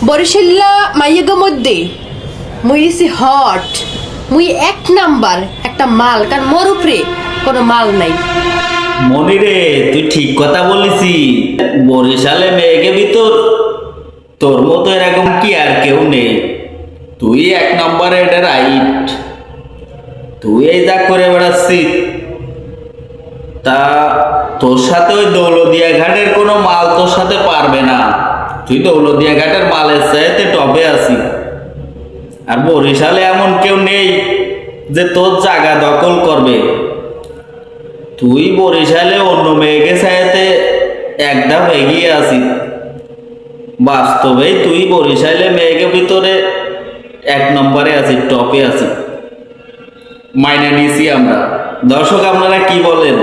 বরিশাল্লা মাইয়াগো মধ্যে মুই EC hot, মুই এক নাম্বার একটা মাল, কারণ মোর উপরে কোনো মাল নাই। মনিরে তুই ঠিক কথা বলিসি। বরিশালে মেয়েকে ভিতর তোর মতো এরকম কি আর কেউ নেই। তুই এক নম্বরে, এটা রাইট। তুই এই যা করে বেড়াচ্ছি, তা তোর সাথে ওই দৌলদিয়া ঘাটের কোনো মাল তোর সাথে পারবে না। তুই দৌলদিয়া ঘাটের মালের চাইতে টপে আছি। আর বরিশালে এমন কেউ নেই যে তোর জায়গা দখল করবে। তুই বরিশালে অন্য মেয়েকে চাইতে একদম এগিয়ে আছি। বাস্তবেই তুই বরিশালে মেয়েকে ভিতরে এক নম্বরে আছি, টপে আছি। মাইনে নিছি আমরা। দর্শক আপনারা কি বলেন?